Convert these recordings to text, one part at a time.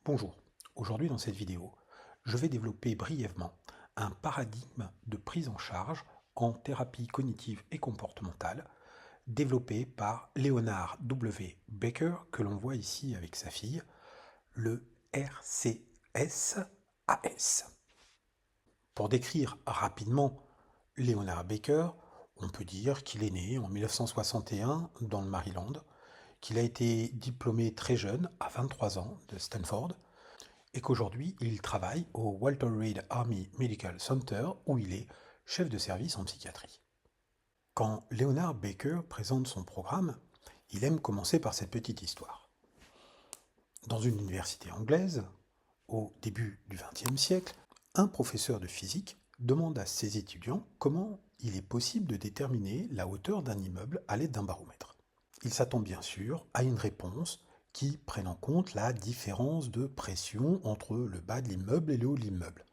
Bonjour, aujourd'hui dans cette vidéo, je vais développer brièvement un paradigme de prise en charge en thérapie cognitive et comportementale développé par Leonard W. Baker, que l'on voit ici avec sa fille, le RCSAS. Pour décrire rapidement Leonard Baker, on peut dire qu'il est né en 1961 dans le Maryland, qu'il a été diplômé très jeune, à 23 ans, de Stanford, et qu'aujourd'hui il travaille au Walter Reed Army Medical Center où il est chef de service en psychiatrie. Quand Leonard Baker présente son programme, il aime commencer par cette petite histoire. Dans une université anglaise, au début du XXe siècle, un professeur de physique demande à ses étudiants comment il est possible de déterminer la hauteur d'un immeuble à l'aide d'un baromètre. Il s'attend bien sûr à une réponse qui prenne en compte la différence de pression entre le bas de l'immeuble et le haut de l'immeuble.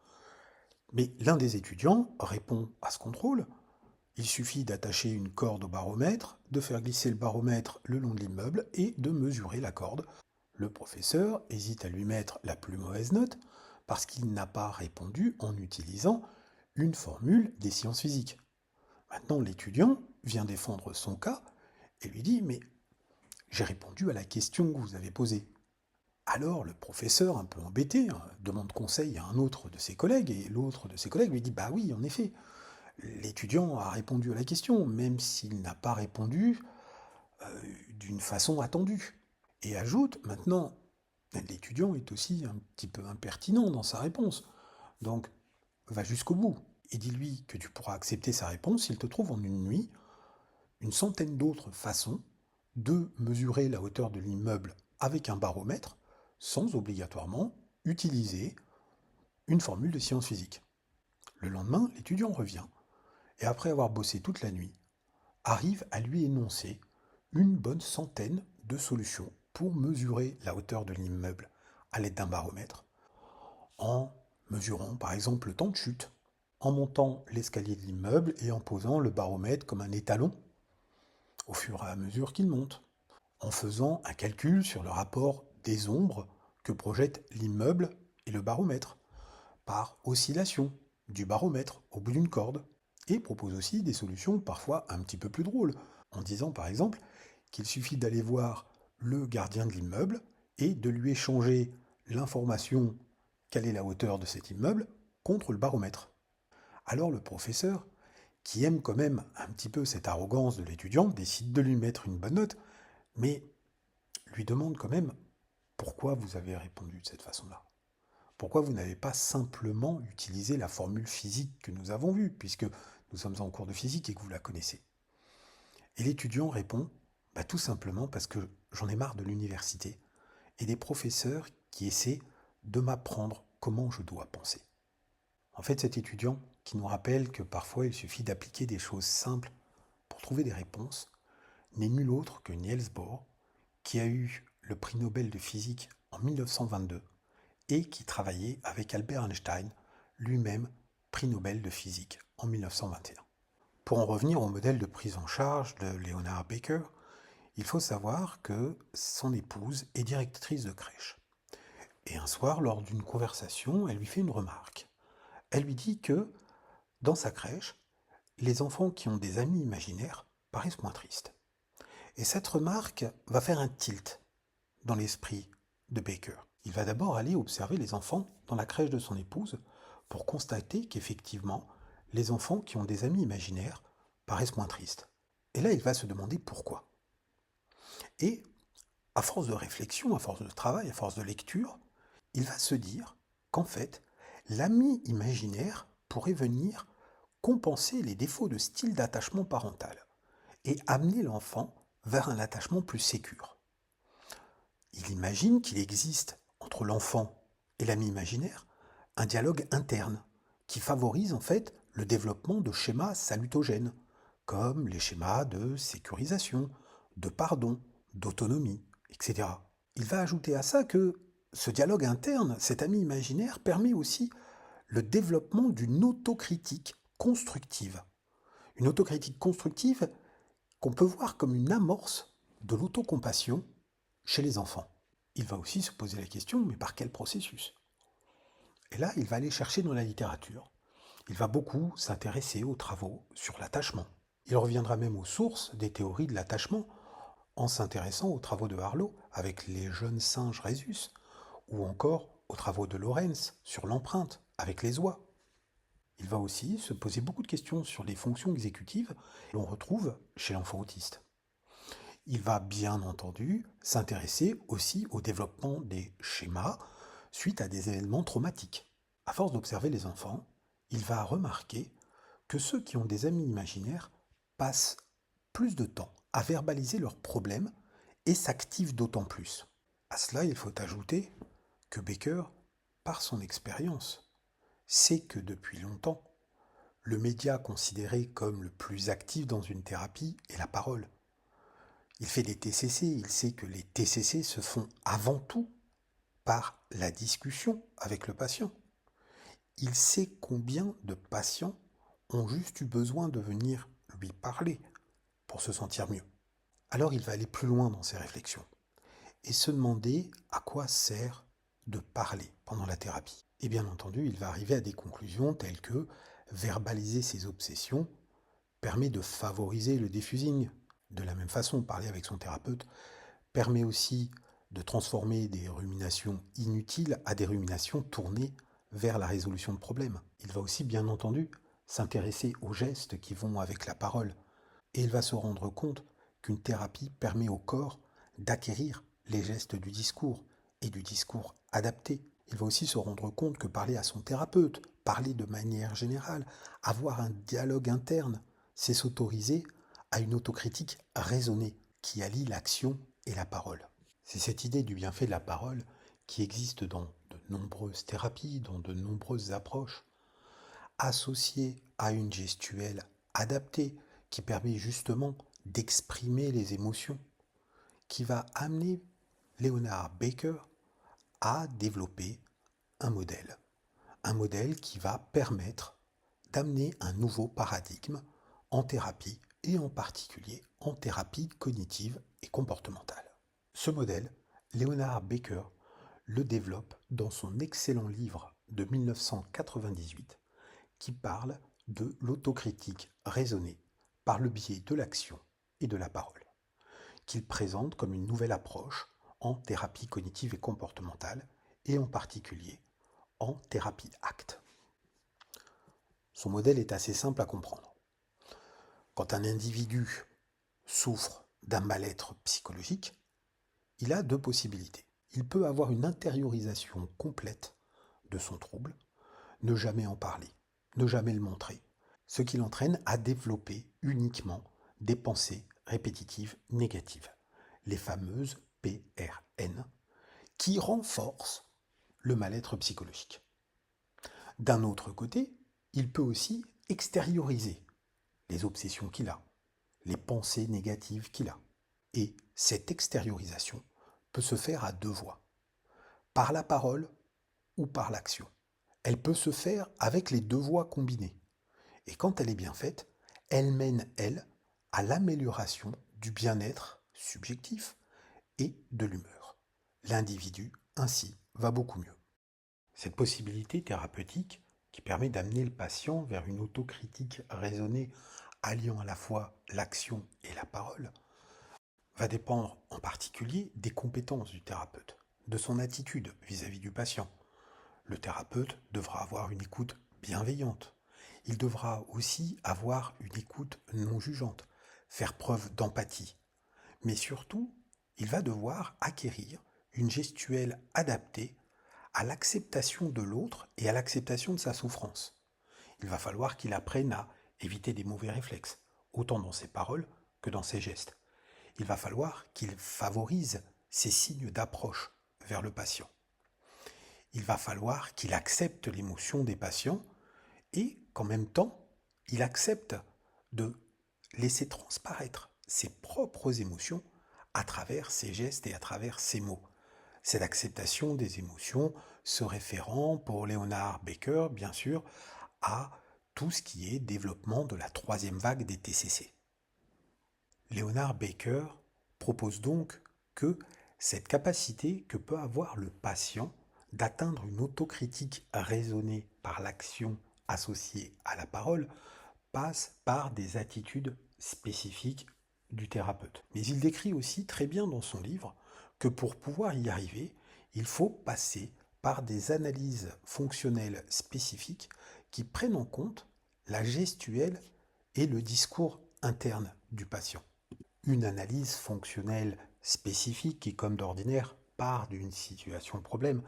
Mais l'un des étudiants répond à ce contrôle. Il suffit d'attacher une corde au baromètre, de faire glisser le baromètre le long de l'immeuble et de mesurer la corde. Le professeur hésite à lui mettre la plus mauvaise note parce qu'il n'a pas répondu en utilisant une formule des sciences physiques. Maintenant, l'étudiant vient défendre son cas et lui dit « Mais j'ai répondu à la question que vous avez posée. » Alors le professeur, un peu embêté, demande conseil à un autre de ses collègues, et l'autre de ses collègues lui dit « Bah oui, en effet, l'étudiant a répondu à la question, même s'il n'a pas répondu d'une façon attendue. » Et ajoute, maintenant, l'étudiant est aussi un petit peu impertinent dans sa réponse. Donc, va jusqu'au bout et dis-lui que tu pourras accepter sa réponse s'il te trouve en une nuit une centaine d'autres façons de mesurer la hauteur de l'immeuble avec un baromètre sans obligatoirement utiliser une formule de sciences physiques. Le lendemain, l'étudiant revient et après avoir bossé toute la nuit, arrive à lui énoncer une bonne centaine de solutions pour mesurer la hauteur de l'immeuble à l'aide d'un baromètre, en mesurant par exemple le temps de chute, en montant l'escalier de l'immeuble et en posant le baromètre comme un étalon au fur et à mesure qu'il monte, en faisant un calcul sur le rapport des ombres que projette l'immeuble et le baromètre, par oscillation du baromètre au bout d'une corde, et propose aussi des solutions parfois un petit peu plus drôles, en disant par exemple qu'il suffit d'aller voir le gardien de l'immeuble et de lui échanger l'information quelle est la hauteur de cet immeuble contre le baromètre. Alors le professeur, qui aime quand même un petit peu cette arrogance de l'étudiant, décide de lui mettre une bonne note, mais lui demande quand même pourquoi vous avez répondu de cette façon-là. Pourquoi vous n'avez pas simplement utilisé la formule physique que nous avons vue, puisque nous sommes en cours de physique et que vous la connaissez. Et l'étudiant répond, tout simplement parce que j'en ai marre de l'université et des professeurs qui essaient de m'apprendre comment je dois penser. En fait, cet étudiant qui nous rappelle que parfois il suffit d'appliquer des choses simples pour trouver des réponses, n'est nul autre que Niels Bohr, qui a eu le prix Nobel de physique en 1922 et qui travaillait avec Albert Einstein, lui-même prix Nobel de physique en 1921. Pour en revenir au modèle de prise en charge de Leonard Baker, il faut savoir que son épouse est directrice de crèche. Et un soir, lors d'une conversation, elle lui fait une remarque. Elle lui dit que, dans sa crèche, les enfants qui ont des amis imaginaires paraissent moins tristes. Et cette remarque va faire un tilt dans l'esprit de Baker. Il va d'abord aller observer les enfants dans la crèche de son épouse pour constater qu'effectivement, les enfants qui ont des amis imaginaires paraissent moins tristes. Et là, il va se demander pourquoi. Et à force de réflexion, à force de travail, à force de lecture, il va se dire qu'en fait, l'ami imaginaire pourrait venir compenser les défauts de style d'attachement parental et amener l'enfant vers un attachement plus sécure. Il imagine qu'il existe entre l'enfant et l'ami imaginaire un dialogue interne qui favorise en fait le développement de schémas salutogènes, comme les schémas de sécurisation, de pardon, d'autonomie, etc. Il va ajouter à ça que ce dialogue interne, cet ami imaginaire, permet aussi le développement d'une autocritique constructive. Une autocritique constructive qu'on peut voir comme une amorce de l'autocompassion chez les enfants. il va aussi se poser la question, mais par quel processus? Et là, il va aller chercher dans la littérature. Il va beaucoup s'intéresser aux travaux sur l'attachement. Il reviendra même aux sources des théories de l'attachement en s'intéressant aux travaux de Harlow avec les jeunes singes Rhésus, ou encore aux travaux de Lorentz sur l'empreinte avec les oies. Il va aussi se poser beaucoup de questions sur les fonctions exécutives que l'on retrouve chez l'enfant autiste. Il va bien entendu s'intéresser aussi au développement des schémas suite à des événements traumatiques. À force d'observer les enfants, il va remarquer que ceux qui ont des amis imaginaires passent plus de temps à verbaliser leurs problèmes et s'activent d'autant plus. À cela, il faut ajouter que Becker, par son expérience, sait que depuis longtemps, le média considéré comme le plus actif dans une thérapie est la parole. Il fait des TCC, il sait que les TCC se font avant tout par la discussion avec le patient. Il sait combien de patients ont juste eu besoin de venir lui parler pour se sentir mieux. Alors il va aller plus loin dans ses réflexions et se demander à quoi sert de parler pendant la thérapie. Et bien entendu, il va arriver à des conclusions telles que verbaliser ses obsessions permet de favoriser le diffusing. De la même façon, parler avec son thérapeute permet aussi de transformer des ruminations inutiles à des ruminations tournées vers la résolution de problèmes. Il va aussi, bien entendu, s'intéresser aux gestes qui vont avec la parole. Et il va se rendre compte qu'une thérapie permet au corps d'acquérir les gestes du discours et du discours adapté. Il va aussi se rendre compte que parler à son thérapeute, parler de manière générale, avoir un dialogue interne, c'est s'autoriser à une autocritique raisonnée qui allie l'action et la parole. C'est cette idée du bienfait de la parole qui existe dans de nombreuses thérapies, dans de nombreuses approches, associée à une gestuelle adaptée qui permet justement d'exprimer les émotions, qui va amener Leonard Baker à développer un modèle qui va permettre d'amener un nouveau paradigme en thérapie et en particulier en thérapie cognitive et comportementale. Ce modèle, Leonard Baker le développe dans son excellent livre de 1998 qui parle de l'autocritique raisonnée par le biais de l'action et de la parole, qu'il présente comme une nouvelle approche en thérapie cognitive et comportementale et en particulier en thérapie ACT. Son modèle est assez simple à comprendre. Quand un individu souffre d'un mal-être psychologique, il a deux possibilités. Il peut avoir une intériorisation complète de son trouble, ne jamais en parler, ne jamais le montrer, ce qui l'entraîne à développer uniquement des pensées répétitives négatives, les fameuses PRN, qui renforcent le mal-être psychologique. D'un autre côté, il peut aussi extérioriser les obsessions qu'il a, les pensées négatives qu'il a. Et cette extériorisation peut se faire à deux voies, par la parole ou par l'action. Elle peut se faire avec les deux voies combinées. Et quand elle est bien faite, elle mène, elle, à l'amélioration du bien-être subjectif et de l'humeur. L'individu, ainsi, va beaucoup mieux. Cette possibilité thérapeutique, qui permet d'amener le patient vers une autocritique raisonnée alliant à la fois l'action et la parole, va dépendre en particulier des compétences du thérapeute, de son attitude vis-à-vis du patient. Le thérapeute devra avoir une écoute bienveillante. Il devra aussi avoir une écoute non jugeante, faire preuve d'empathie. Mais surtout, il va devoir acquérir une gestuelle adaptée à l'acceptation de l'autre et à l'acceptation de sa souffrance. Il va falloir qu'il apprenne à éviter des mauvais réflexes, autant dans ses paroles que dans ses gestes. Il va falloir qu'il favorise ces signes d'approche vers le patient. Il va falloir qu'il accepte l'émotion des patients et qu'en même temps, il accepte de laisser transparaître ses propres émotions à travers ses gestes et à travers ses mots. Cette acceptation des émotions se référant pour Leonard Baker, bien sûr, à tout ce qui est développement de la troisième vague des TCC. Leonard Baker propose donc que Cette capacité que peut avoir le patient d'atteindre une autocritique raisonnée par l'action associée à la parole passe par des attitudes spécifiques du thérapeute. Mais il décrit aussi très bien dans son livre que pour pouvoir y arriver, il faut passer par des analyses fonctionnelles spécifiques qui prennent en compte la gestuelle et le discours interne du patient. Une analyse fonctionnelle spécifique qui, comme d'ordinaire, part d'une situation problème,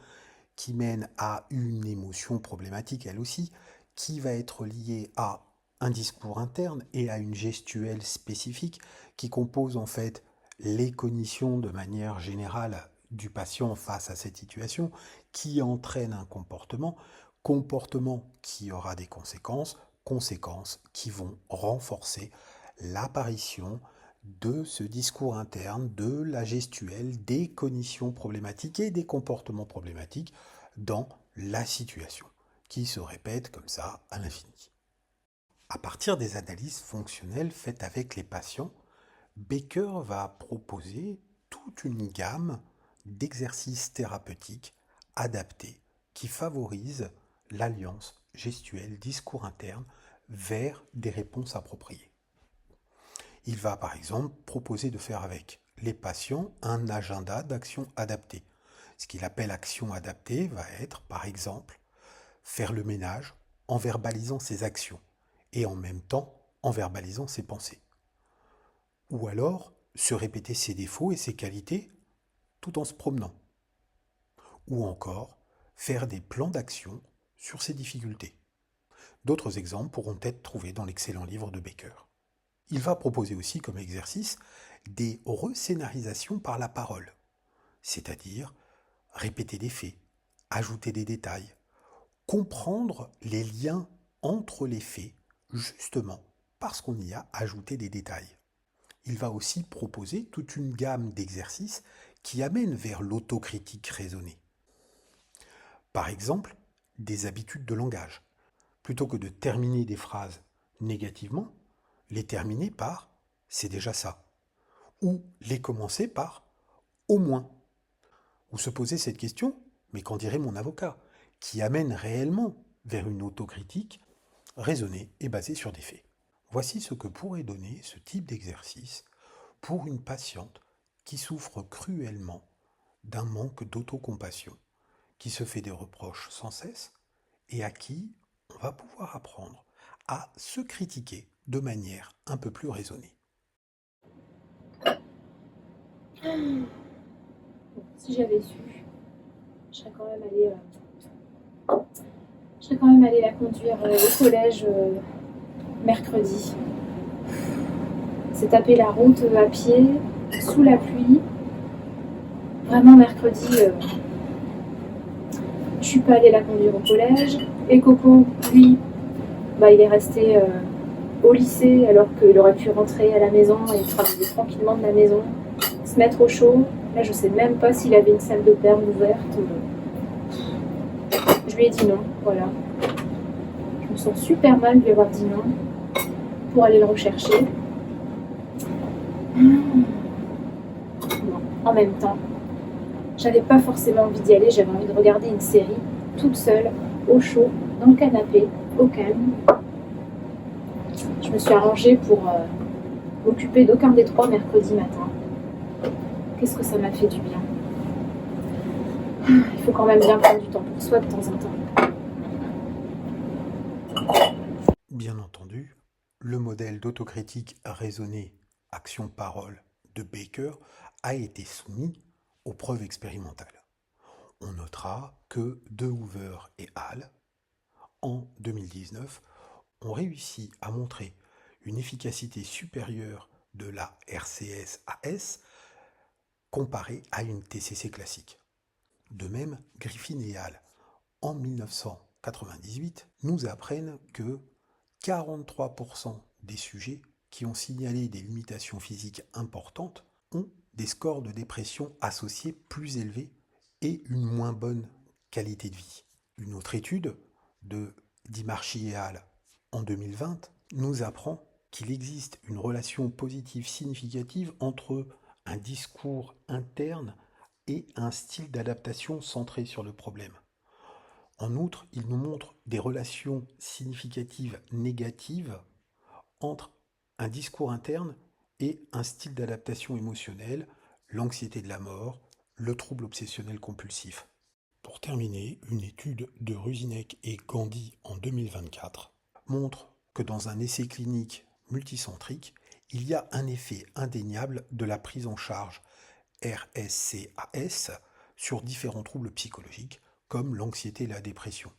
qui mène à une émotion problématique elle aussi, qui va être liée à un discours interne et à une gestuelle spécifique qui compose en fait les cognitions de manière générale du patient face à cette situation, qui entraîne un comportement qui aura des conséquences qui vont renforcer l'apparition de ce discours interne, de la gestuelle, des cognitions problématiques et des comportements problématiques dans la situation, qui se répète comme ça à l'infini. À partir des analyses fonctionnelles faites avec les patients, Baker va proposer toute une gamme d'exercices thérapeutiques adaptés qui favorisent l'alliance gestuelle discours interne vers des réponses appropriées. Il va par exemple proposer de faire avec les patients un agenda d'action adaptée. Ce qu'il appelle action adaptée va être par exemple faire le ménage en verbalisant ses actions et en même temps en verbalisant ses pensées. Ou alors se répéter ses défauts et ses qualités tout en se promenant. Ou encore faire des plans d'action sur ses difficultés. D'autres exemples pourront être trouvés dans l'excellent livre de Baker. Il va proposer aussi comme exercice des rescénarisations par la parole, c'est-à-dire répéter des faits, ajouter des détails, comprendre les liens entre les faits, justement parce qu'on y a ajouté des détails. Il va aussi proposer toute une gamme d'exercices qui amènent vers l'autocritique raisonnée. Par exemple, des habitudes de langage. Plutôt que de terminer des phrases négativement, les terminer par c'est déjà ça. Ou les commencer par au moins. Ou se poser cette question, mais qu'en dirait mon avocat, qui amène réellement vers une autocritique raisonnée et basée sur des faits. Voici ce que pourrait donner ce type d'exercice pour une patiente qui souffre cruellement d'un manque d'autocompassion, qui se fait des reproches sans cesse et à qui on va pouvoir apprendre à se critiquer de manière un peu plus raisonnée. Si j'avais su, je serais quand même allée la conduire au collège mercredi. C'est taper la route à pied, sous la pluie. Vraiment mercredi, je suis pas allée la conduire au collège. Et Coco, lui, il est resté au lycée alors qu'il aurait pu rentrer à la maison et travailler tranquillement de la maison, se mettre au chaud. Là, je sais même pas s'il avait une salle de perles ouverte. Je lui ai dit non, voilà. Je me sens super mal de lui avoir dit non pour aller le rechercher. Bon, en même temps, j'avais pas forcément envie d'y aller, j'avais envie de regarder une série toute seule, au chaud, dans le canapé, au calme. Je me suis arrangée pour m'occuper d'aucun des trois mercredi matin. Qu'est-ce que ça m'a fait du bien. Il faut quand même bien prendre du temps pour soi de temps en temps. Bien entendu, le modèle d'autocritique raisonnée action-parole de Baker a été soumis aux preuves expérimentales. On notera que De Hoover et Hall, en 2019, ont réussi à montrer une efficacité supérieure de la RCS-AS comparée à une TCC classique. De même, Griffin et Hall, en 1998, nous apprennent que 43% des sujets qui ont signalé des limitations physiques importantes ont des scores de dépression associés plus élevés et une moins bonne qualité de vie. Une autre étude de Dimarchi et al. En 2020 nous apprend qu'il existe une relation positive significative entre un discours interne et un style d'adaptation centré sur le problème. En outre, il nous montre des relations significatives négatives entre un discours interne et un style d'adaptation émotionnelle, l'anxiété de la mort, le trouble obsessionnel compulsif. Pour terminer, une étude de Ruzinek et Gandhi en 2024 montre que dans un essai clinique multicentrique, il y a un effet indéniable de la prise en charge RSCAS sur différents troubles psychologiques comme l'anxiété et la dépression.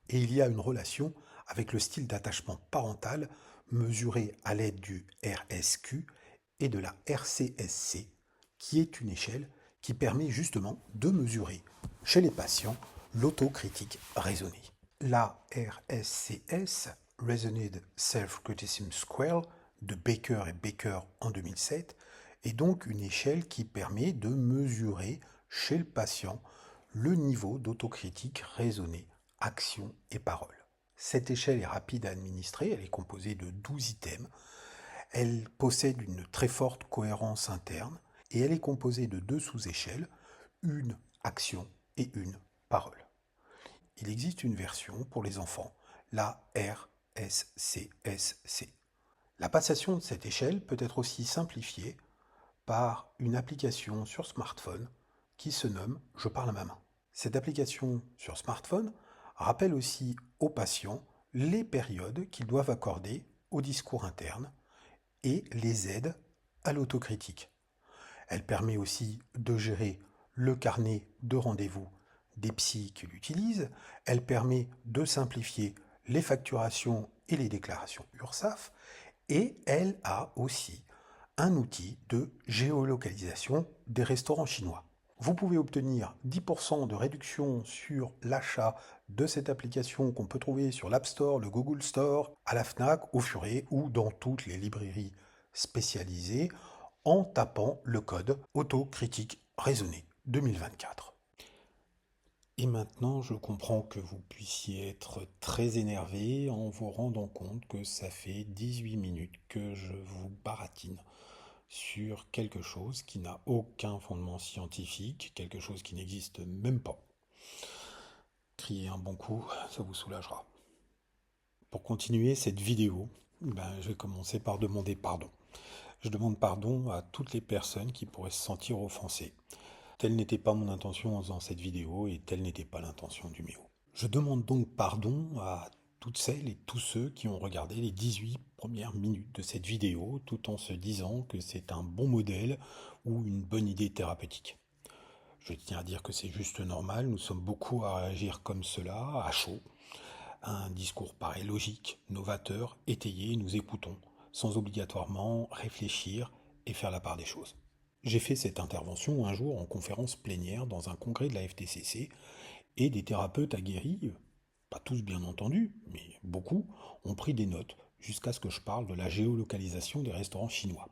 Et il y a une relation avec le style d'attachement parental mesuré à l'aide du RSQ et de la RCSC, qui est une échelle qui permet justement de mesurer chez les patients l'autocritique raisonnée. La RSCS, Reasoned Self-Criticism Scale, de Baker et Baker en 2007, est donc une échelle qui permet de mesurer chez le patient le niveau d'autocritique raisonnée, action et parole. Cette échelle est rapide à administrer, elle est composée de 12 items, elle possède une très forte cohérence interne et elle est composée de 2 sous-échelles, une action et une parole. Il existe une version pour les enfants, la RSCSC. La passation de cette échelle peut être aussi simplifiée par une application sur smartphone qui se nomme Je parle à ma main. Cette application sur smartphone rappelle aussi aux patients les périodes qu'ils doivent accorder au discours interne et les aide à l'autocritique. Elle permet aussi de gérer le carnet de rendez-vous des psys qui l'utilisent. Elle permet de simplifier les facturations et les déclarations URSSAF. Et elle a aussi un outil de géolocalisation des restaurants chinois. Vous pouvez obtenir 10% de réduction sur l'achat de cette application qu'on peut trouver sur l'App Store, le Google Store, à la Fnac, au Furet ou dans toutes les librairies spécialisées en tapant le code autocritique raisonné 2024. Et maintenant, je comprends que vous puissiez être très énervé en vous rendant compte que ça fait 18 minutes que je vous baratine sur quelque chose qui n'a aucun fondement scientifique, quelque chose qui n'existe même pas. Criez un bon coup, ça vous soulagera. Pour continuer cette vidéo, je vais commencer par demander pardon. Je demande pardon à toutes les personnes qui pourraient se sentir offensées. Telle n'était pas mon intention en faisant cette vidéo et telle n'était pas l'intention du Méo. Je demande donc pardon à toutes celles et tous ceux qui ont regardé les 18 premières minutes de cette vidéo tout en se disant que c'est un bon modèle ou une bonne idée thérapeutique. Je tiens à dire que c'est juste normal, nous sommes beaucoup à réagir comme cela, à chaud. Un discours paraît logique, novateur, étayé, nous écoutons, sans obligatoirement réfléchir et faire la part des choses. J'ai fait cette intervention un jour en conférence plénière dans un congrès de la FTCC et des thérapeutes aguerris, pas tous bien entendu, mais beaucoup, ont pris des notes jusqu'à ce que je parle de la géolocalisation des restaurants chinois.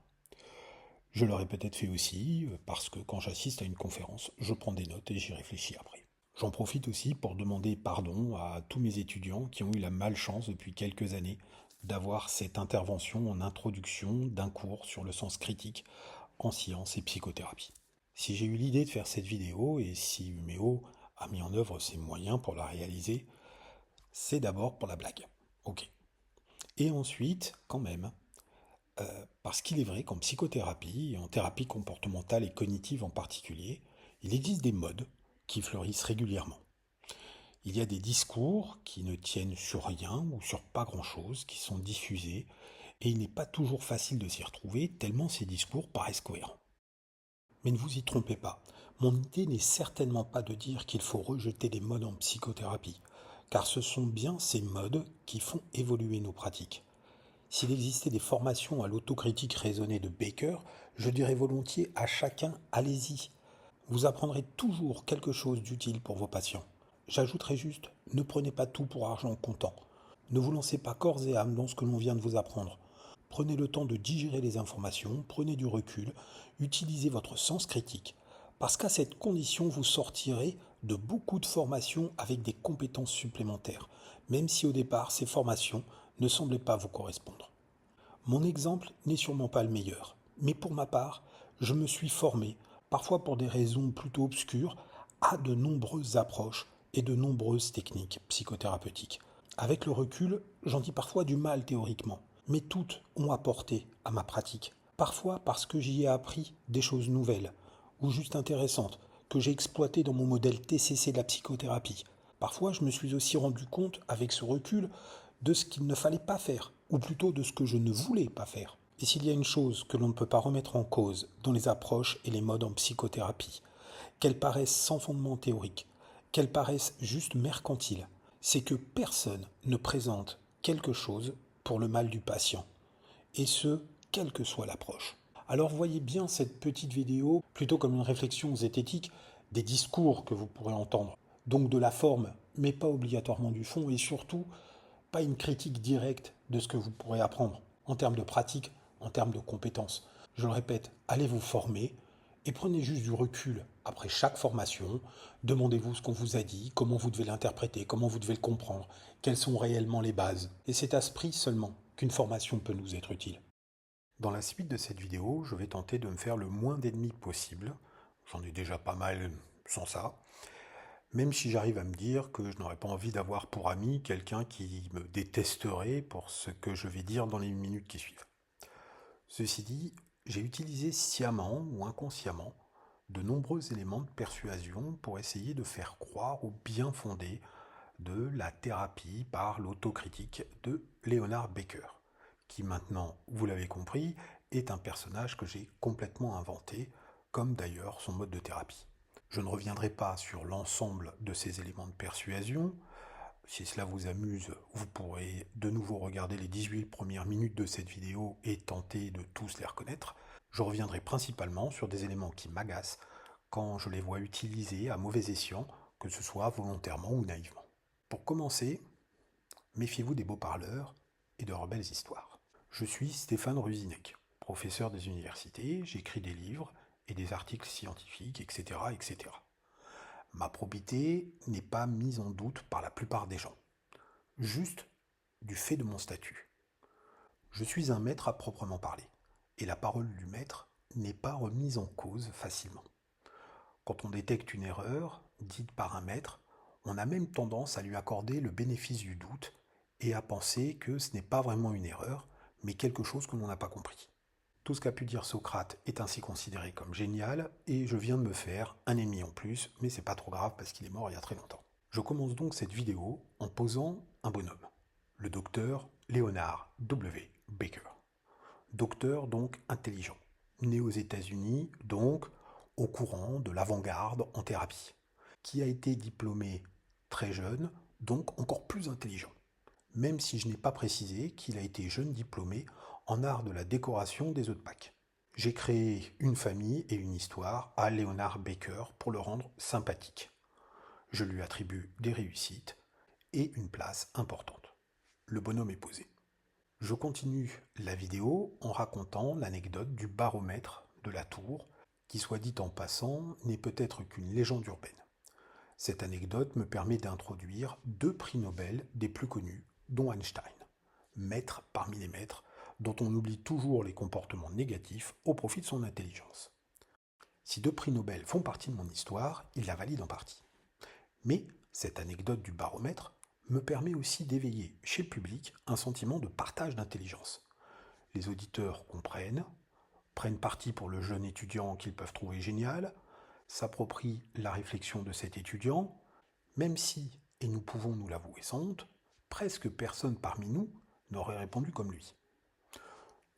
Je l'aurais peut-être fait aussi parce que quand j'assiste à une conférence, je prends des notes et j'y réfléchis après. J'en profite aussi pour demander pardon à tous mes étudiants qui ont eu la malchance depuis quelques années d'avoir cette intervention en introduction d'un cours sur le sens critique en sciences et psychothérapie. Si j'ai eu l'idée de faire cette vidéo et si Uméo a mis en œuvre ses moyens pour la réaliser, c'est d'abord pour la blague. Ok. Et ensuite, quand même, parce qu'il est vrai qu'en psychothérapie, et en thérapie comportementale et cognitive en particulier, il existe des modes qui fleurissent régulièrement. Il y a des discours qui ne tiennent sur rien ou sur pas grand-chose, qui sont diffusés, et il n'est pas toujours facile de s'y retrouver, tellement ces discours paraissent cohérents. Mais ne vous y trompez pas, mon idée n'est certainement pas de dire qu'il faut rejeter les modes en psychothérapie, car ce sont bien ces modes qui font évoluer nos pratiques. S'il existait des formations à l'autocritique raisonnée de Baker, je dirais volontiers à chacun, allez-y. Vous apprendrez toujours quelque chose d'utile pour vos patients. J'ajouterai juste, ne prenez pas tout pour argent comptant. Ne vous lancez pas corps et âme dans ce que l'on vient de vous apprendre. Prenez le temps de digérer les informations, prenez du recul, utilisez votre sens critique, parce qu'à cette condition, vous sortirez de beaucoup de formations avec des compétences supplémentaires, même si au départ, ces formations ne semblaient pas vous correspondre. Mon exemple n'est sûrement pas le meilleur, mais pour ma part, je me suis formé parfois pour des raisons plutôt obscures, à de nombreuses approches et de nombreuses techniques psychothérapeutiques. Avec le recul, j'en dis parfois du mal théoriquement, mais toutes ont apporté à ma pratique. Parfois parce que j'y ai appris des choses nouvelles, ou juste intéressantes, que j'ai exploitées dans mon modèle TCC de la psychothérapie. Parfois, je me suis aussi rendu compte, avec ce recul, de ce qu'il ne fallait pas faire, ou plutôt de ce que je ne voulais pas faire. Et s'il y a une chose que l'on ne peut pas remettre en cause dans les approches et les modes en psychothérapie, qu'elles paraissent sans fondement théorique, qu'elles paraissent juste mercantiles, c'est que personne ne présente quelque chose pour le mal du patient, et ce, quelle que soit l'approche. Alors voyez bien cette petite vidéo plutôt comme une réflexion zététique des discours que vous pourrez entendre, donc de la forme, mais pas obligatoirement du fond, et surtout pas une critique directe de ce que vous pourrez apprendre en termes de pratique, en termes de compétences. Je le répète, allez vous former et prenez juste du recul après chaque formation. Demandez-vous ce qu'on vous a dit, comment vous devez l'interpréter, comment vous devez le comprendre, quelles sont réellement les bases. Et c'est à ce prix seulement qu'une formation peut nous être utile. Dans la suite de cette vidéo, je vais tenter de me faire le moins d'ennemis possible. J'en ai déjà pas mal sans ça. Même si j'arrive à me dire que je n'aurais pas envie d'avoir pour ami quelqu'un qui me détesterait pour ce que je vais dire dans les minutes qui suivent. Ceci dit, j'ai utilisé sciemment ou inconsciemment de nombreux éléments de persuasion pour essayer de faire croire au bien fondé de la thérapie par l'autocritique de Leonard Baker, qui maintenant, vous l'avez compris, est un personnage que j'ai complètement inventé, comme d'ailleurs son mode de thérapie. Je ne reviendrai pas sur l'ensemble de ces éléments de persuasion. Si cela vous amuse, vous pourrez de nouveau regarder les 18 premières minutes de cette vidéo et tenter de tous les reconnaître. Je reviendrai principalement sur des éléments qui m'agacent quand je les vois utilisés à mauvais escient, que ce soit volontairement ou naïvement. Pour commencer, méfiez-vous des beaux parleurs et de leurs belles histoires. Je suis Stéphane Ruzinek, professeur des universités, j'écris des livres et des articles scientifiques, etc., etc. Ma probité n'est pas mise en doute par la plupart des gens, juste du fait de mon statut. Je suis un maître à proprement parler, et la parole du maître n'est pas remise en cause facilement. Quand on détecte une erreur, dite par un maître, on a même tendance à lui accorder le bénéfice du doute et à penser que ce n'est pas vraiment une erreur, mais quelque chose que l'on n'a pas compris. Tout ce qu'a pu dire Socrate est ainsi considéré comme génial, et je viens de me faire un ennemi en plus, mais c'est pas trop grave parce qu'il est mort il y a très longtemps. Je commence donc cette vidéo en posant un bonhomme, le docteur Leonard W. Baker. Docteur donc intelligent, né aux États-Unis, donc au courant de l'avant-garde en thérapie, qui a été diplômé très jeune, donc encore plus intelligent, même si je n'ai pas précisé qu'il a été jeune diplômé en art de la décoration des œufs de Pâques. J'ai créé une famille et une histoire à Leonard Baker pour le rendre sympathique. Je lui attribue des réussites et une place importante. Le bonhomme est posé. Je continue la vidéo en racontant l'anecdote du baromètre de la tour, qui soit dit en passant n'est peut-être qu'une légende urbaine. Cette anecdote me permet d'introduire 2 prix Nobel des plus connus, dont Einstein, maître parmi les maîtres, dont on oublie toujours les comportements négatifs au profit de son intelligence. Si 2 prix Nobel font partie de mon histoire, ils la valident en partie. Mais cette anecdote du baromètre me permet aussi d'éveiller chez le public un sentiment de partage d'intelligence. Les auditeurs comprennent, prennent parti pour le jeune étudiant qu'ils peuvent trouver génial, s'approprient la réflexion de cet étudiant, même si, et nous pouvons nous l'avouer sans honte, presque personne parmi nous n'aurait répondu comme lui.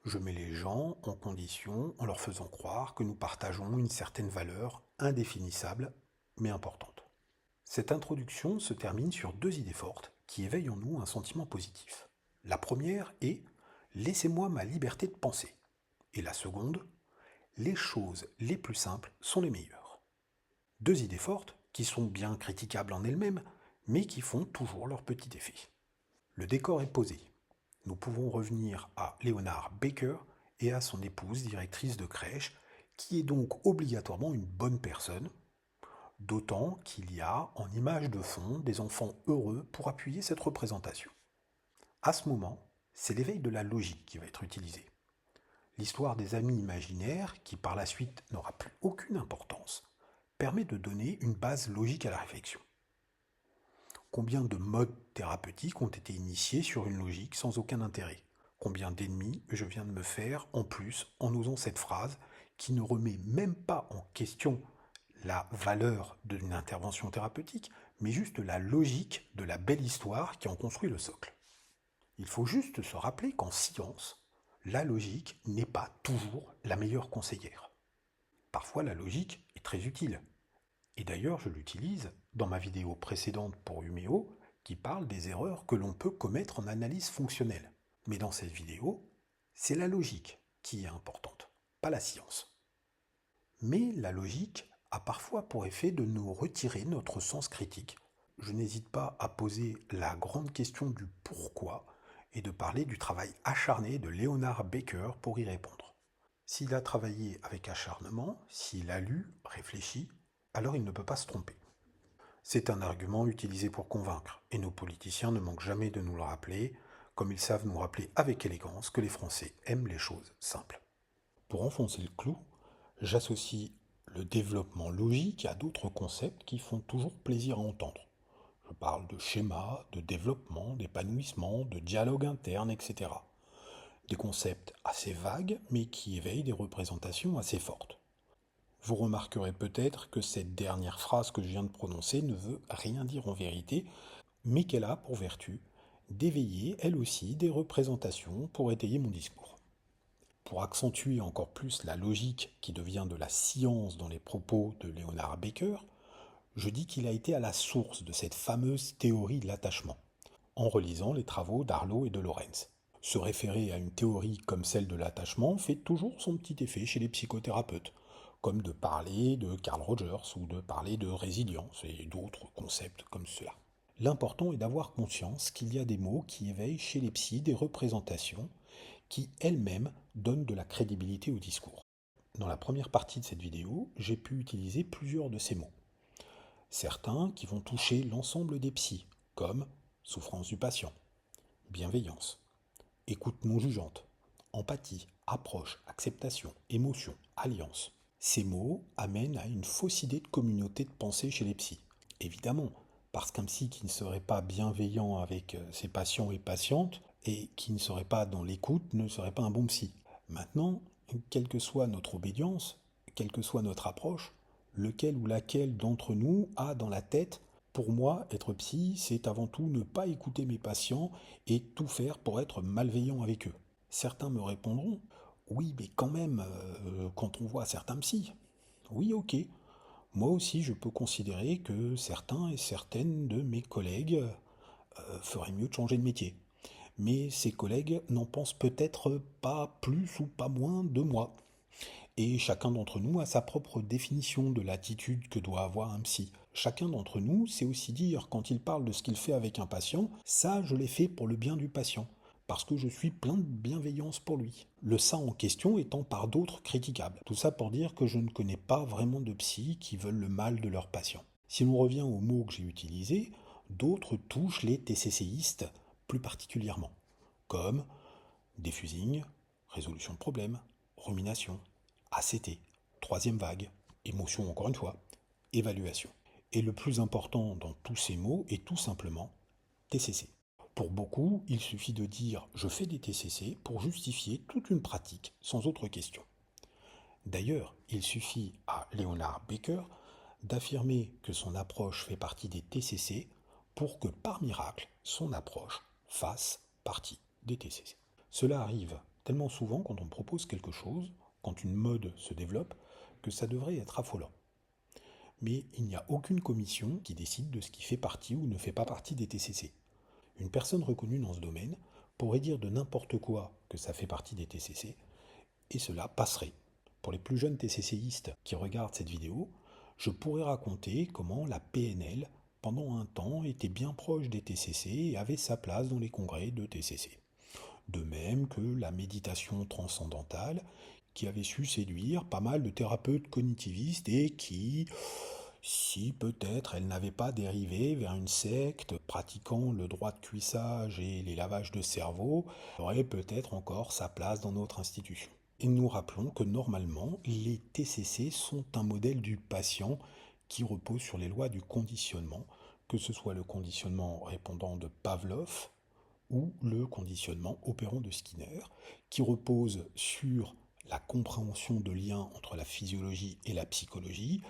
Je mets les gens en condition en leur faisant croire que nous partageons une certaine valeur indéfinissable mais importante. Cette introduction se termine sur 2 idées fortes qui éveillent en nous un sentiment positif. La première est « laissez-moi ma liberté de penser » et la seconde « les choses les plus simples sont les meilleures ». 2 idées fortes qui sont bien critiquables en elles-mêmes mais qui font toujours leur petit effet. Le décor est posé. Nous pouvons revenir à Leonard Baker et à son épouse, directrice de crèche, qui est donc obligatoirement une bonne personne, d'autant qu'il y a en image de fond des enfants heureux pour appuyer cette représentation. À ce moment, c'est l'éveil de la logique qui va être utilisé. L'histoire des amis imaginaires, qui par la suite n'aura plus aucune importance, permet de donner une base logique à la réflexion. Combien de modes thérapeutiques ont été initiés sur une logique sans aucun intérêt? Combien d'ennemis je viens de me faire en plus en osant cette phrase qui ne remet même pas en question la valeur d'une intervention thérapeutique, mais juste la logique de la belle histoire qui en construit le socle. Il faut juste se rappeler qu'en science, la logique n'est pas toujours la meilleure conseillère. Parfois la logique est très utile. Et d'ailleurs, je l'utilise dans ma vidéo précédente pour Humeo qui parle des erreurs que l'on peut commettre en analyse fonctionnelle. Mais dans cette vidéo, c'est la logique qui est importante, pas la science. Mais la logique a parfois pour effet de nous retirer notre sens critique. Je n'hésite pas à poser la grande question du pourquoi et de parler du travail acharné de Leonard Baker pour y répondre. S'il a travaillé avec acharnement, s'il a lu, réfléchi, alors il ne peut pas se tromper. C'est un argument utilisé pour convaincre, et nos politiciens ne manquent jamais de nous le rappeler, comme ils savent nous rappeler avec élégance que les Français aiment les choses simples. Pour enfoncer le clou, j'associe le développement logique à d'autres concepts qui font toujours plaisir à entendre. Je parle de schéma, de développement, d'épanouissement, de dialogue interne, etc. Des concepts assez vagues, mais qui éveillent des représentations assez fortes. Vous remarquerez peut-être que cette dernière phrase que je viens de prononcer ne veut rien dire en vérité, mais qu'elle a pour vertu d'éveiller, elle aussi, des représentations pour étayer mon discours. Pour accentuer encore plus la logique qui devient de la science dans les propos de Leonard Baker, je dis qu'il a été à la source de cette fameuse théorie de l'attachement, en relisant les travaux d'Arlo et de Lorenz. Se référer à une théorie comme celle de l'attachement fait toujours son petit effet chez les psychothérapeutes, comme de parler de Carl Rogers ou de parler de résilience et d'autres concepts comme cela. L'important est d'avoir conscience qu'il y a des mots qui éveillent chez les psys des représentations qui elles-mêmes donnent de la crédibilité au discours. Dans la première partie de cette vidéo, j'ai pu utiliser plusieurs de ces mots. Certains qui vont toucher l'ensemble des psys, comme souffrance du patient, bienveillance, écoute non jugeante, empathie, approche, acceptation, émotion, alliance. Ces mots amènent à une fausse idée de communauté de pensée chez les psys. Évidemment, parce qu'un psy qui ne serait pas bienveillant avec ses patients et patientes et qui ne serait pas dans l'écoute ne serait pas un bon psy. Maintenant, quelle que soit notre obédience, quelle que soit notre approche, lequel ou laquelle d'entre nous a dans la tête « pour moi, être psy, c'est avant tout ne pas écouter mes patients et tout faire pour être malveillant avec eux ». Certains me répondront « oui, mais quand même, quand on voit certains psys ». Oui, ok. Moi aussi, je peux considérer que certains et certaines de mes collègues feraient mieux de changer de métier. Mais ces collègues n'en pensent peut-être pas plus ou pas moins de moi. Et chacun d'entre nous a sa propre définition de l'attitude que doit avoir un psy. Chacun d'entre nous sait aussi dire, quand il parle de ce qu'il fait avec un patient, ça je l'ai fait pour le bien du patient, parce que je suis plein de bienveillance pour lui. Le ça en question étant par d'autres critiquable. Tout ça pour dire que je ne connais pas vraiment de psy qui veulent le mal de leurs patients. Si l'on revient aux mots que j'ai utilisés, d'autres touchent les TCCistes plus particulièrement, comme diffusing, résolution de problèmes, rumination, ACT, troisième vague, émotion encore une fois, évaluation. Et le plus important dans tous ces mots est tout simplement TCC. Pour beaucoup, il suffit de dire « je fais des TCC » pour justifier toute une pratique sans autre question. D'ailleurs, il suffit à Leonard Baker d'affirmer que son approche fait partie des TCC pour que par miracle, son approche fasse partie des TCC. Cela arrive tellement souvent quand on propose quelque chose, quand une mode se développe, que ça devrait être affolant. Mais il n'y a aucune commission qui décide de ce qui fait partie ou ne fait pas partie des TCC. Une personne reconnue dans ce domaine pourrait dire de n'importe quoi que ça fait partie des TCC, et cela passerait. Pour les plus jeunes TCCistes qui regardent cette vidéo, je pourrais raconter comment la PNL, pendant un temps, était bien proche des TCC et avait sa place dans les congrès de TCC. De même que la méditation transcendantale, qui avait su séduire pas mal de thérapeutes cognitivistes et qui, si peut-être elle n'avait pas dérivé vers une secte pratiquant le droit de cuissage et les lavages de cerveau, aurait peut-être encore sa place dans notre institution. Et nous rappelons que normalement, les TCC sont un modèle du patient qui repose sur les lois du conditionnement, que ce soit le conditionnement répondant de Pavlov ou le conditionnement opérant de Skinner, qui repose sur la compréhension de liens entre la physiologie et la psychologie,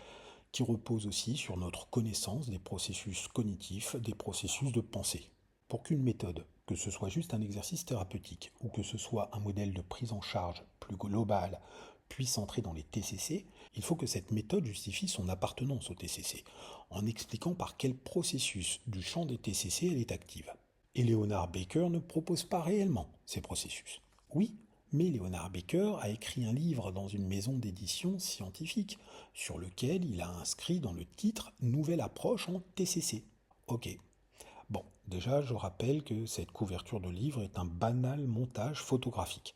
qui repose aussi sur notre connaissance des processus cognitifs, des processus de pensée. Pour qu'une méthode, que ce soit juste un exercice thérapeutique ou que ce soit un modèle de prise en charge plus global, puisse entrer dans les TCC, il faut que cette méthode justifie son appartenance au TCC, en expliquant par quel processus du champ des TCC elle est active. Et Leonard Baker ne propose pas réellement ces processus. Oui, mais Leonard Baker a écrit un livre dans une maison d'édition scientifique, sur lequel il a inscrit dans le titre Nouvelle approche en TCC. Ok. Bon, déjà, je rappelle que cette couverture de livre est un banal montage photographique,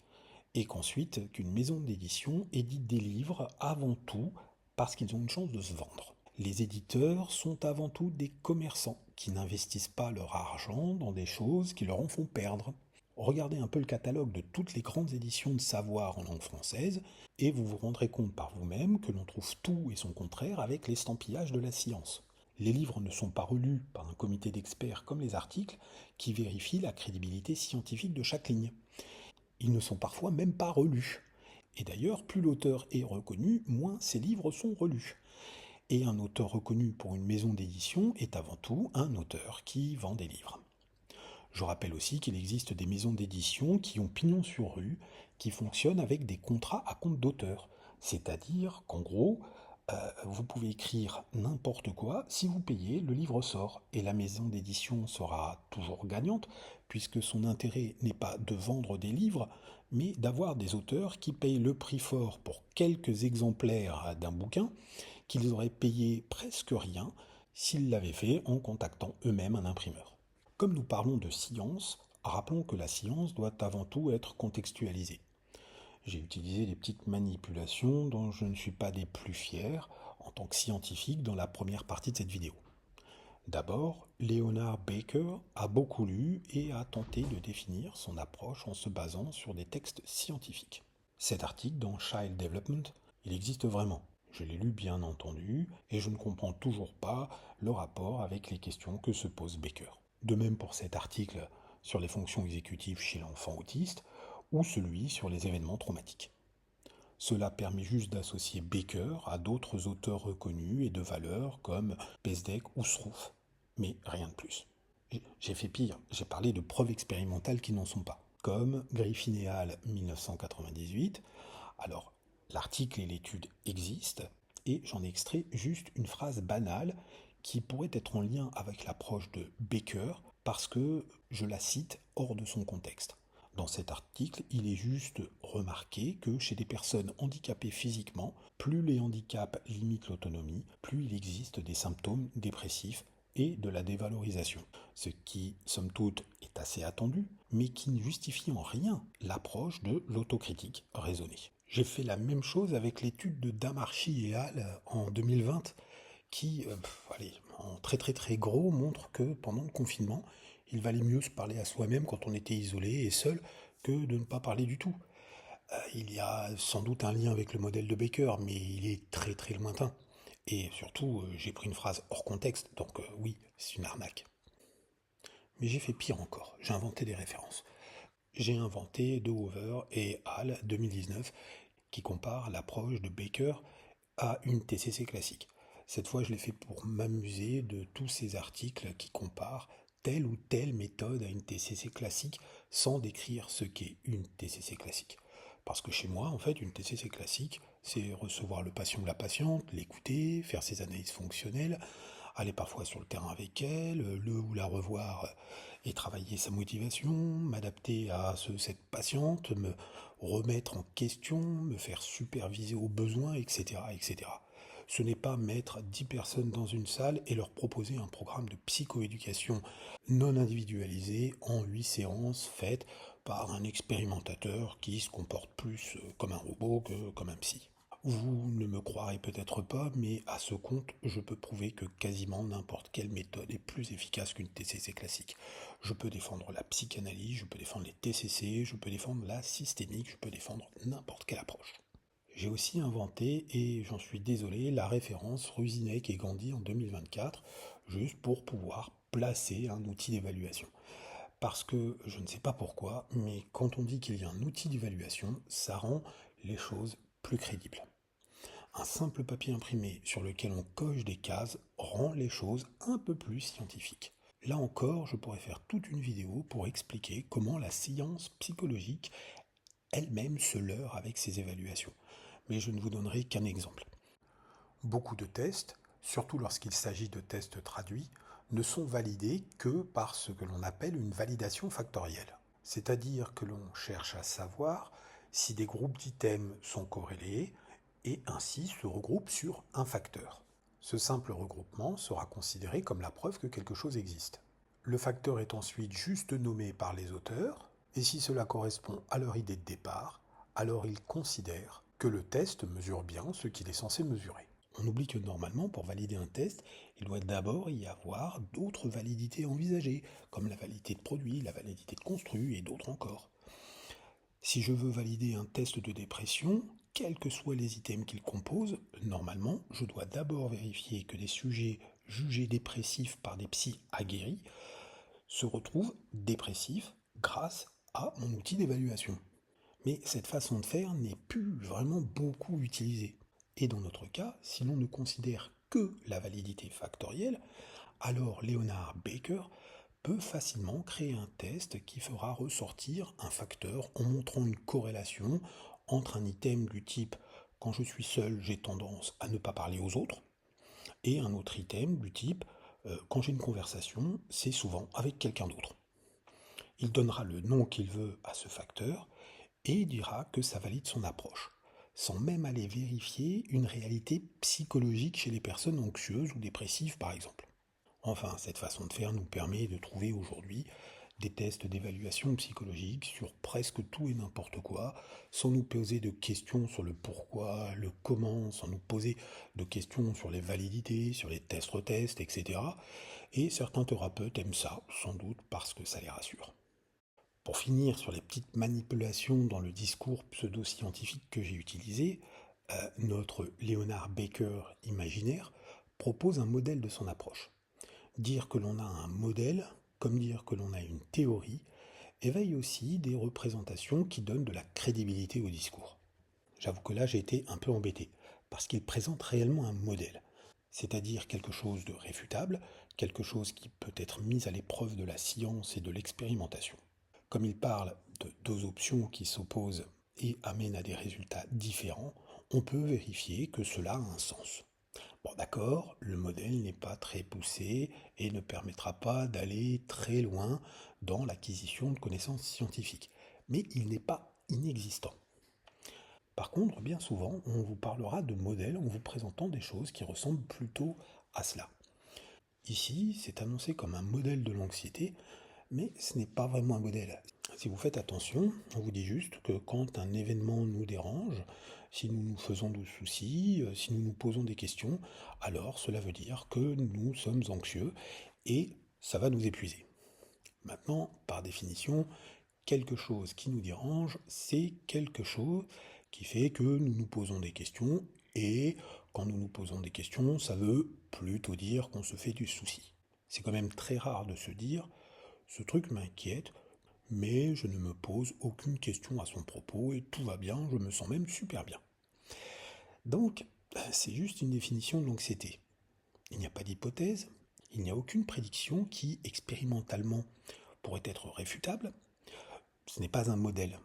et qu'ensuite, qu'une maison d'édition édite des livres avant tout parce qu'ils ont une chance de se vendre. Les éditeurs sont avant tout des commerçants qui n'investissent pas leur argent dans des choses qui leur en font perdre. Regardez un peu le catalogue de toutes les grandes éditions de savoir en langue française et vous vous rendrez compte par vous-même que l'on trouve tout et son contraire avec l'estampillage de la science. Les livres ne sont pas relus par un comité d'experts comme les articles qui vérifient la crédibilité scientifique de chaque ligne. Ils ne sont parfois même pas relus. Et d'ailleurs, plus l'auteur est reconnu, moins ses livres sont relus. Et un auteur reconnu pour une maison d'édition est avant tout un auteur qui vend des livres. Je rappelle aussi qu'il existe des maisons d'édition qui ont pignon sur rue, qui fonctionnent avec des contrats à compte d'auteur. C'est-à-dire qu'en gros, vous pouvez écrire n'importe quoi, si vous payez, le livre sort. Et la maison d'édition sera toujours gagnante, puisque son intérêt n'est pas de vendre des livres, mais d'avoir des auteurs qui payent le prix fort pour quelques exemplaires d'un bouquin, qu'ils auraient payé presque rien s'ils l'avaient fait en contactant eux-mêmes un imprimeur. Comme nous parlons de science, rappelons que la science doit avant tout être contextualisée. J'ai utilisé des petites manipulations dont je ne suis pas des plus fiers en tant que scientifique dans la première partie de cette vidéo. D'abord, Leonard Baker a beaucoup lu et a tenté de définir son approche en se basant sur des textes scientifiques. Cet article dans Child Development, il existe vraiment. Je l'ai lu bien entendu et je ne comprends toujours pas le rapport avec les questions que se pose Baker. De même pour cet article sur les fonctions exécutives chez l'enfant autiste, ou celui sur les événements traumatiques. Cela permet juste d'associer Baker à d'autres auteurs reconnus et de valeur comme Pesdek ou Srouff, mais rien de plus. J'ai fait pire, j'ai parlé de preuves expérimentales qui n'en sont pas, comme Griffin et Hall 1998. Alors, l'article et l'étude existent, et j'en ai extrait juste une phrase banale qui pourrait être en lien avec l'approche de Baker, parce que je la cite hors de son contexte. Dans cet article, il est juste remarqué que chez des personnes handicapées physiquement, plus les handicaps limitent l'autonomie, plus il existe des symptômes dépressifs et de la dévalorisation. Ce qui, somme toute, est assez attendu, mais qui ne justifie en rien l'approche de l'autocritique raisonnée. J'ai fait la même chose avec l'étude de Damarchi et Hall en 2020, qui, en très gros, montre que pendant le confinement, il valait mieux se parler à soi-même quand on était isolé et seul que de ne pas parler du tout. Il y a sans doute un lien avec le modèle de Baker, mais il est très lointain. Et surtout, j'ai pris une phrase hors contexte, donc oui, c'est une arnaque. Mais j'ai fait pire encore, j'ai inventé des références. J'ai inventé De Hoover et Hall 2019 qui comparent l'approche de Baker à une TCC classique. Cette fois, je l'ai fait pour m'amuser de tous ces articles qui comparent telle ou telle méthode à une TCC classique sans décrire ce qu'est une TCC classique. Parce que chez moi, en fait, une TCC classique, c'est recevoir le patient ou la patiente, l'écouter, faire ses analyses fonctionnelles, aller parfois sur le terrain avec elle, le ou la revoir et travailler sa motivation, m'adapter à cette patiente, me remettre en question, me faire superviser aux besoins, etc., etc. Ce n'est pas mettre 10 personnes dans une salle et leur proposer un programme de psychoéducation non individualisé en 8 séances faites par un expérimentateur qui se comporte plus comme un robot que comme un psy. Vous ne me croirez peut-être pas, mais à ce compte, je peux prouver que quasiment n'importe quelle méthode est plus efficace qu'une TCC classique. Je peux défendre la psychanalyse, je peux défendre les TCC, je peux défendre la systémique, je peux défendre n'importe quelle approche. J'ai aussi inventé, et j'en suis désolé, la référence Ruzinek et Gandhi en 2024, juste pour pouvoir placer un outil d'évaluation. Parce que je ne sais pas pourquoi, mais quand on dit qu'il y a un outil d'évaluation, ça rend les choses plus crédibles. Un simple papier imprimé sur lequel on coche des cases rend les choses un peu plus scientifiques. Là encore, je pourrais faire toute une vidéo pour expliquer comment la science psychologique elle-même se leurre avec ses évaluations. Mais je ne vous donnerai qu'un exemple. Beaucoup de tests, surtout lorsqu'il s'agit de tests traduits, ne sont validés que par ce que l'on appelle une validation factorielle. C'est-à-dire que l'on cherche à savoir si des groupes d'items sont corrélés et ainsi se regroupent sur un facteur. Ce simple regroupement sera considéré comme la preuve que quelque chose existe. Le facteur est ensuite juste nommé par les auteurs, et si cela correspond à leur idée de départ, alors ils considèrent que le test mesure bien ce qu'il est censé mesurer. On oublie que normalement, pour valider un test, il doit d'abord y avoir d'autres validités envisagées, comme la validité de produit, la validité de construit et d'autres encore. Si je veux valider un test de dépression, quels que soient les items qu'il compose, normalement, je dois d'abord vérifier que des sujets jugés dépressifs par des psys aguerris se retrouvent dépressifs grâce à mon outil d'évaluation. Mais cette façon de faire n'est plus vraiment beaucoup utilisée. Et dans notre cas, si l'on ne considère que la validité factorielle, alors Leonard Baker peut facilement créer un test qui fera ressortir un facteur en montrant une corrélation entre un item du type quand je suis seul, j'ai tendance à ne pas parler aux autres, et un autre item du type quand j'ai une conversation, c'est souvent avec quelqu'un d'autre. Il donnera le nom qu'il veut à ce facteur et dira que ça valide son approche, sans même aller vérifier une réalité psychologique chez les personnes anxieuses ou dépressives par exemple. Enfin, cette façon de faire nous permet de trouver aujourd'hui des tests d'évaluation psychologique sur presque tout et n'importe quoi, sans nous poser de questions sur le pourquoi, le comment, sans nous poser de questions sur les validités, sur les tests-retests, etc. Et certains thérapeutes aiment ça, sans doute parce que ça les rassure. Pour finir sur les petites manipulations dans le discours pseudo-scientifique que j'ai utilisé, notre Leonard Baker imaginaire propose un modèle de son approche. Dire que l'on a un modèle, comme dire que l'on a une théorie, éveille aussi des représentations qui donnent de la crédibilité au discours. J'avoue que là j'ai été un peu embêté, parce qu'il présente réellement un modèle, c'est-à-dire quelque chose de réfutable, quelque chose qui peut être mis à l'épreuve de la science et de l'expérimentation. Comme il parle de deux options qui s'opposent et amènent à des résultats différents, on peut vérifier que cela a un sens. Bon d'accord, le modèle n'est pas très poussé et ne permettra pas d'aller très loin dans l'acquisition de connaissances scientifiques, mais il n'est pas inexistant. Par contre, bien souvent, on vous parlera de modèles en vous présentant des choses qui ressemblent plutôt à cela. Ici, c'est annoncé comme un modèle de l'anxiété, mais ce n'est pas vraiment un modèle. Si vous faites attention, on vous dit juste que quand un événement nous dérange, si nous nous faisons de soucis, si nous nous posons des questions, alors cela veut dire que nous sommes anxieux et ça va nous épuiser. Maintenant, par définition, quelque chose qui nous dérange, c'est quelque chose qui fait que nous nous posons des questions et quand nous nous posons des questions, ça veut plutôt dire qu'on se fait du souci. C'est quand même très rare de se dire ce truc m'inquiète, mais je ne me pose aucune question à son propos et tout va bien, je me sens même super bien. Donc, c'est juste une définition de l'anxiété. Il n'y a pas d'hypothèse, il n'y a aucune prédiction qui, expérimentalement, pourrait être réfutable. Ce n'est pas un modèle.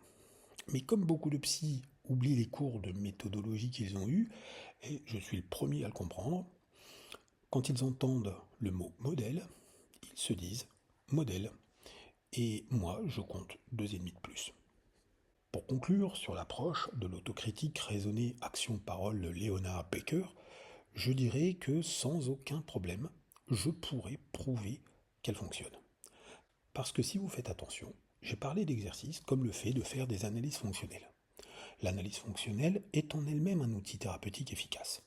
Mais comme beaucoup de psys oublient les cours de méthodologie qu'ils ont eus, et je suis le premier à le comprendre, quand ils entendent le mot modèle, ils se disent modèle. Et moi, je compte 2,5 de plus. Pour conclure sur l'approche de l'autocritique raisonnée action-parole de Leonard Baker, je dirais que sans aucun problème, je pourrais prouver qu'elle fonctionne. Parce que si vous faites attention, j'ai parlé d'exercices comme le fait de faire des analyses fonctionnelles. L'analyse fonctionnelle est en elle-même un outil thérapeutique efficace.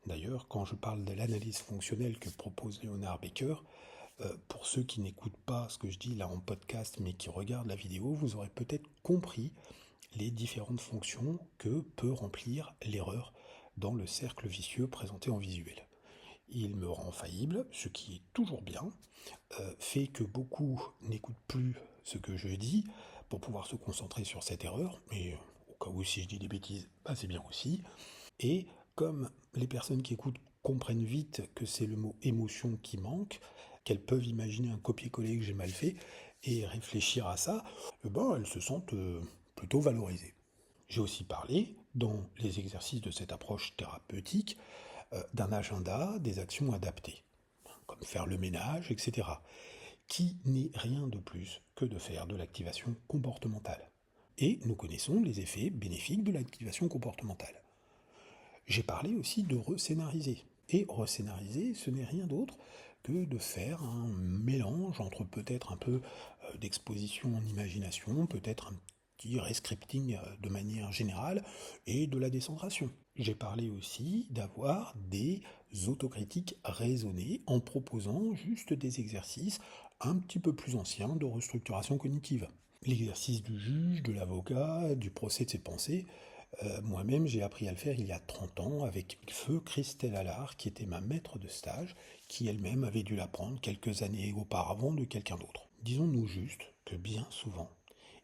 D'ailleurs, quand je parle de l'analyse fonctionnelle que propose Leonard Baker, pour ceux qui n'écoutent pas ce que je dis là en podcast mais qui regardent la vidéo, vous aurez peut-être compris les différentes fonctions que peut remplir l'erreur dans le cercle vicieux présenté en visuel. Il me rend faillible, ce qui est toujours bien, fait que beaucoup n'écoutent plus ce que je dis pour pouvoir se concentrer sur cette erreur, mais au cas où si je dis des bêtises, c'est bien aussi. Et comme les personnes qui écoutent comprennent vite que c'est le mot émotion qui manque, qu'elles peuvent imaginer un copier-coller que j'ai mal fait et réfléchir à ça, elles se sentent plutôt valorisées. J'ai aussi parlé, dans les exercices de cette approche thérapeutique, d'un agenda, des actions adaptées, comme faire le ménage, etc., qui n'est rien de plus que de faire de l'activation comportementale. Et nous connaissons les effets bénéfiques de l'activation comportementale. J'ai parlé aussi de rescénariser. Et rescénariser, ce n'est rien d'autre que de faire un mélange entre peut-être un peu d'exposition en imagination, peut-être un petit rescripting de manière générale, et de la décentration. J'ai parlé aussi d'avoir des autocritiques raisonnées en proposant juste des exercices un petit peu plus anciens de restructuration cognitive. L'exercice du juge, de l'avocat, du procès de ses pensées, moi-même, j'ai appris à le faire il y a 30 ans avec feu Christelle Allard, qui était ma maître de stage, qui elle-même avait dû l'apprendre quelques années auparavant de quelqu'un d'autre. Disons-nous juste que bien souvent,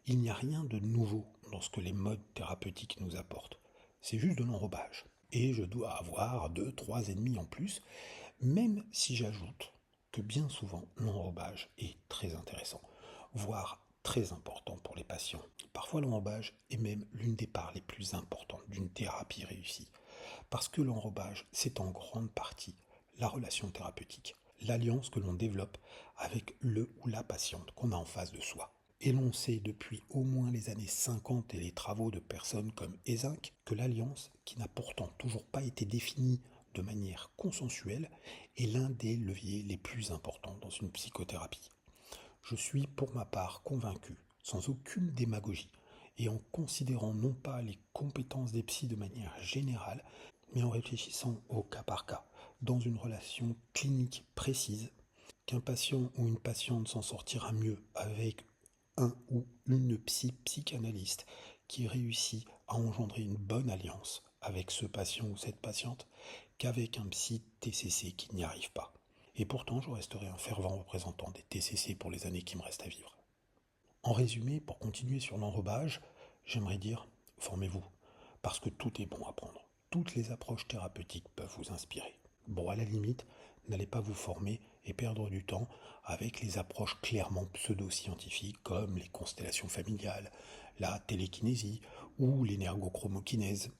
il n'y a rien de nouveau dans ce que les modes thérapeutiques nous apportent. C'est juste de l'enrobage. Et je dois avoir 2-3 ennemis en plus, même si j'ajoute que bien souvent, l'enrobage est très intéressant, voire très important pour les patients. Parfois, l'enrobage est même l'une des parts les plus importantes d'une thérapie réussie, parce que l'enrobage, c'est en grande partie la relation thérapeutique, l'alliance que l'on développe avec le ou la patiente qu'on a en face de soi. Et l'on sait depuis au moins les années 50 et les travaux de personnes comme Eysenck que l'alliance, qui n'a pourtant toujours pas été définie de manière consensuelle, est l'un des leviers les plus importants dans une psychothérapie. Je suis pour ma part convaincu, sans aucune démagogie, et en considérant non pas les compétences des psys de manière générale, mais en réfléchissant au cas par cas, dans une relation clinique précise, qu'un patient ou une patiente s'en sortira mieux avec un ou une psychanalyste qui réussit à engendrer une bonne alliance avec ce patient ou cette patiente qu'avec un psy TCC qui n'y arrive pas. Et pourtant, je resterai un fervent représentant des TCC pour les années qui me restent à vivre. En résumé, pour continuer sur l'enrobage, j'aimerais dire, formez-vous, parce que tout est bon à prendre. Toutes les approches thérapeutiques peuvent vous inspirer. Bon, à la limite, n'allez pas vous former et perdre du temps avec les approches clairement pseudo-scientifiques comme les constellations familiales, la télékinésie ou l'énergochromokinèse.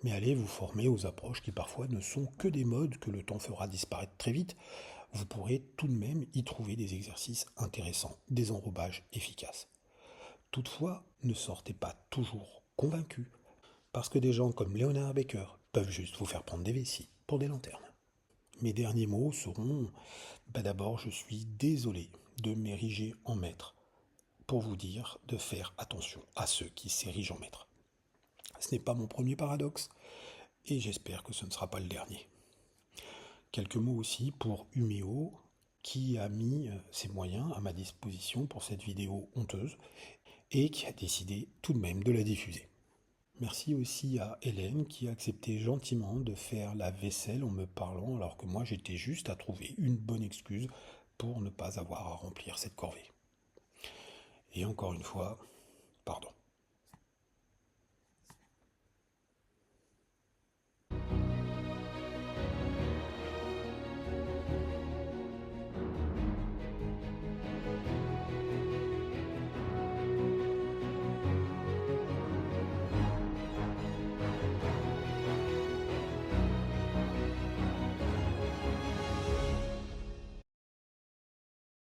Mais allez vous former aux approches qui parfois ne sont que des modes que le temps fera disparaître très vite. Vous pourrez tout de même y trouver des exercices intéressants, des enrobages efficaces. Toutefois, ne sortez pas toujours convaincus, parce que des gens comme Leonard Baker peuvent juste vous faire prendre des vessies pour des lanternes. Mes derniers mots seront, d'abord, je suis désolé de m'ériger en maître, pour vous dire de faire attention à ceux qui s'érigent en maître. Ce n'est pas mon premier paradoxe, et j'espère que ce ne sera pas le dernier. Quelques mots aussi pour Uméo, qui a mis ses moyens à ma disposition pour cette vidéo honteuse, et qui a décidé tout de même de la diffuser. Merci aussi à Hélène qui a accepté gentiment de faire la vaisselle en me parlant alors que moi j'étais juste à trouver une bonne excuse pour ne pas avoir à remplir cette corvée. Et encore une fois,